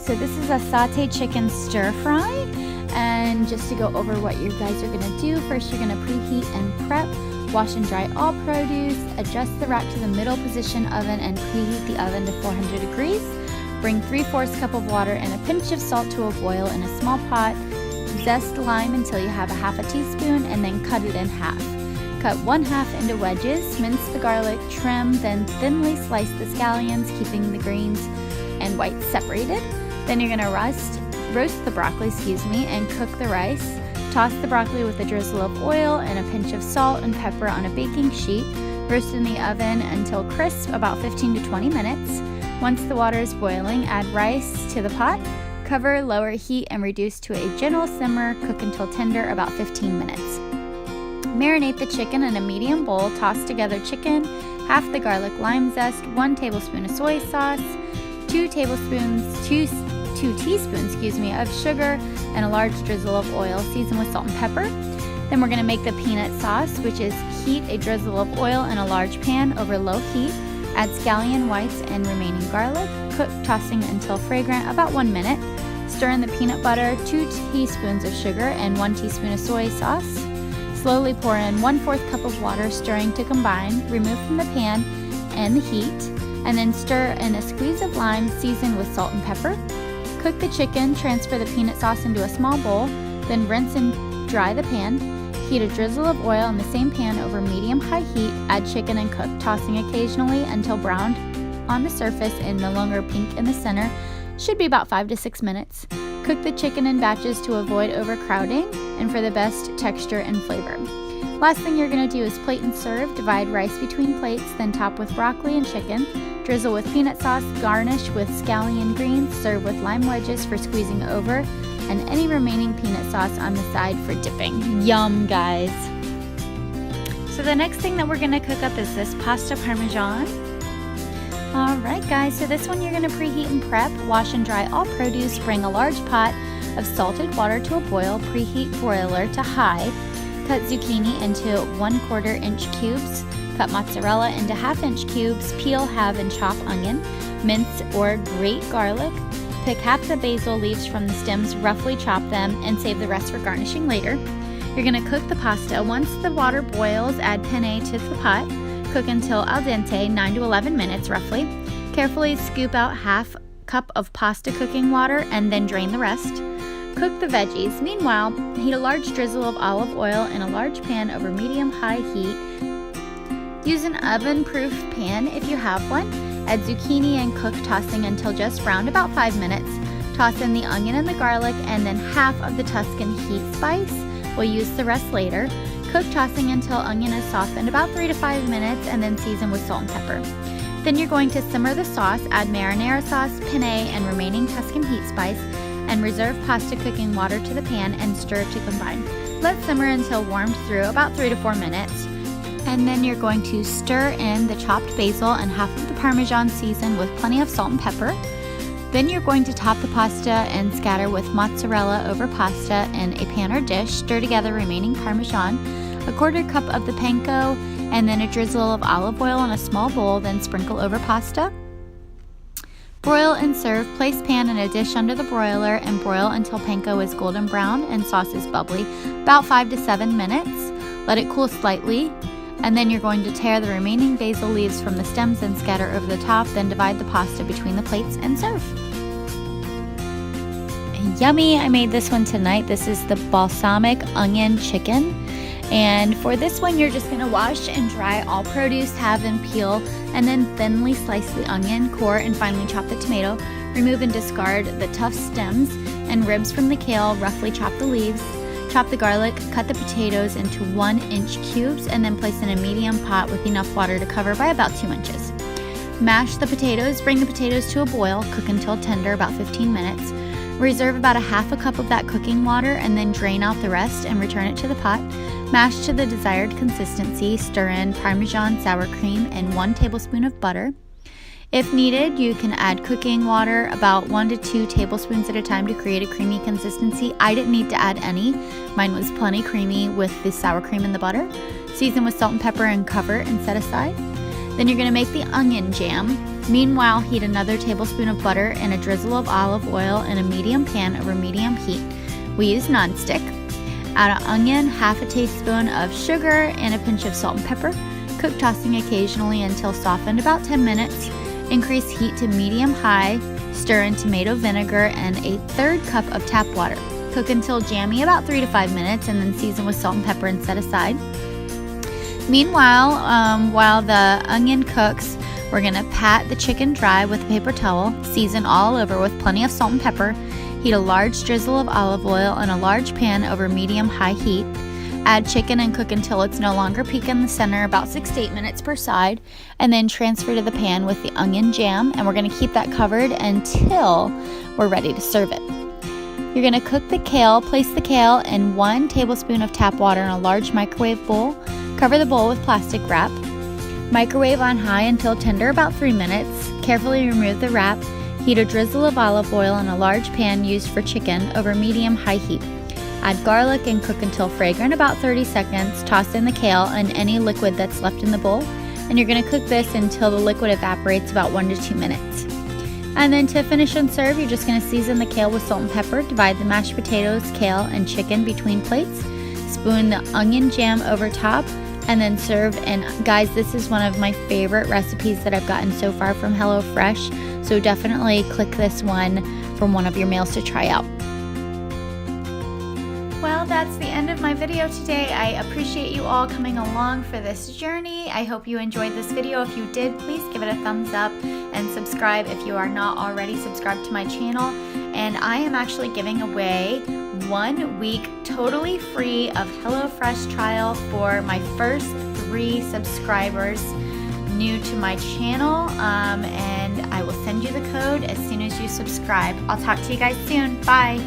So this is a sauteed chicken stir fry. And just to go over what you guys are gonna do, first you're gonna preheat and prep. Wash and dry all produce. Adjust the rack to the middle position oven and preheat the oven to 400 degrees. Bring 3/4 cup of water and a pinch of salt to a boil in a small pot. Zest lime until you have a 1/2 teaspoon and then cut it in half. Cut 1/2 into wedges, mince the garlic, trim, then thinly slice the scallions, keeping the greens and whites separated. Then you're gonna roast the broccoli, and cook the rice. Toss the broccoli with a drizzle of oil and a pinch of salt and pepper on a baking sheet. Roast in the oven until crisp, about 15 to 20 minutes. Once the water is boiling, add rice to the pot. Cover, lower heat, and reduce to a gentle simmer. Cook until tender, about 15 minutes. Marinate the chicken in a medium bowl. Toss together chicken, half the garlic lime zest, 1 tablespoon of soy sauce, 2 teaspoons of sugar, and a large drizzle of oil. Season with salt and pepper. Then we're going to make the peanut sauce, which is heat a drizzle of oil in a large pan over low heat. Add scallion whites and remaining garlic. Cook, tossing until fragrant, about 1 minute. Stir in the peanut butter, 2 teaspoons of sugar, and 1 teaspoon of soy sauce. Slowly pour in 1/4 cup of water, stirring to combine. Remove from the pan and the heat, and then stir in a squeeze of lime, seasoned with salt and pepper. Cook the chicken, transfer the peanut sauce into a small bowl, then rinse and dry the pan. Heat a drizzle of oil in the same pan over medium-high heat. Add chicken and cook, tossing occasionally until browned on the surface and no longer pink in the center. Should be about 5 to 6 minutes. Cook the chicken in batches to avoid overcrowding and for the best texture and flavor. Last thing you're going to do is plate and serve. Divide rice between plates, then top with broccoli and chicken. Drizzle with peanut sauce, garnish with scallion greens, serve with lime wedges for squeezing over, and any remaining peanut sauce on the side for dipping. Yum, guys! So the next thing that we're going to cook up is this pasta parmesan. Alright guys, so this one you're going to preheat and prep. Wash and dry all produce. Bring a large pot of salted water to a boil. Preheat broiler to high. Cut zucchini into 1/4 inch cubes. Cut mozzarella into 1/2 inch cubes. Peel, halve, and chop onion. Mince or grate garlic. Pick half the basil leaves from the stems, roughly chop them, and save the rest for garnishing later. You're going to cook the pasta. Once the water boils, add penne to the pot. Cook until al dente, 9 to 11 minutes roughly. Carefully scoop out 1/2 cup of pasta cooking water and then drain the rest. Cook the veggies. Meanwhile, heat a large drizzle of olive oil in a large pan over medium-high heat. Use an oven-proof pan if you have one. Add zucchini and cook, tossing until just browned, about 5 minutes. Toss in the onion and the garlic and then half of the Tuscan heat spice. We'll use the rest later. Cook, tossing until onion is softened, about 3 to 5 minutes, and then season with salt and pepper. Then you're going to simmer the sauce, add marinara sauce, penne, and remaining Tuscan heat spice, and reserve pasta cooking water to the pan and stir to combine. Let simmer until warmed through, about 3 to 4 minutes. And then you're going to stir in the chopped basil and half of the Parmesan seasoned with plenty of salt and pepper. Then you're going to top the pasta and scatter with mozzarella over pasta in a pan or dish. Stir together remaining Parmesan, a 1/4 cup of the panko, and then a drizzle of olive oil in a small bowl, then sprinkle over pasta. Broil and serve. Place pan in a dish under the broiler and broil until panko is golden brown and sauce is bubbly, about 5 to 7 minutes. Let it cool slightly, and then you're going to tear the remaining basil leaves from the stems and scatter over the top, then divide the pasta between the plates and serve. Yummy! I made this one tonight. This is the balsamic onion chicken. And for this one, you're just going to wash and dry all produce, halve and peel, and then thinly slice the onion, core, and finely chop the tomato. Remove and discard the tough stems and ribs from the kale, roughly chop the leaves. Chop the garlic, cut the potatoes into 1-inch cubes, and then place in a medium pot with enough water to cover by about 2 inches. Mash the potatoes, bring the potatoes to a boil, cook until tender, about 15 minutes. Reserve about 1/2 cup of that cooking water and then drain out the rest and return it to the pot. Mash to the desired consistency, stir in Parmesan, sour cream, and 1 tablespoon of butter. If needed, you can add cooking water about 1 to 2 tablespoons at a time to create a creamy consistency. I didn't need to add any. Mine was plenty creamy with the sour cream and the butter. Season with salt and pepper and cover and set aside. Then you're going to make the onion jam. Meanwhile, heat another tablespoon of butter and a drizzle of olive oil in a medium pan over medium heat. We use nonstick. Add an onion, half a teaspoon of sugar, and a pinch of salt and pepper. Cook, tossing occasionally until softened, about 10 minutes. Increase heat to medium-high. Stir in tomato vinegar and a 1/3 cup of tap water. Cook until jammy, about 3 to 5 minutes, and then season with salt and pepper and set aside. Meanwhile, while the onion cooks, we're gonna pat the chicken dry with a paper towel. Season all over with plenty of salt and pepper. Heat a large drizzle of olive oil in a large pan over medium-high heat. Add chicken and cook until it's no longer peak in the center, about 6 to 8 minutes per side, and then transfer to the pan with the onion jam, and we're gonna keep that covered until we're ready to serve it. You're gonna cook the kale. Place the kale in 1 tablespoon of tap water in a large microwave bowl. Cover the bowl with plastic wrap. Microwave on high until tender, about 3 minutes. Carefully remove the wrap. Heat a drizzle of olive oil in a large pan used for chicken over medium-high heat. Add garlic and cook until fragrant, about 30 seconds. Toss in the kale and any liquid that's left in the bowl. And you're gonna cook this until the liquid evaporates, about 1 to 2 minutes. And then to finish and serve, you're just gonna season the kale with salt and pepper. Divide the mashed potatoes, kale, and chicken between plates. Spoon the onion jam over top, and then serve. And guys, this is one of my favorite recipes that I've gotten so far from HelloFresh, so definitely click this one from one of your meals to try out. Well, that's the end of my video today. I appreciate you all coming along for this journey. I hope you enjoyed this video. If you did, please give it a thumbs up and subscribe if you are not already subscribed to my channel. And I am actually giving away 1 week totally free of HelloFresh trial for my first 3 subscribers new to my channel, and I will send you the code as soon as you subscribe. I'll talk to you guys soon. Bye.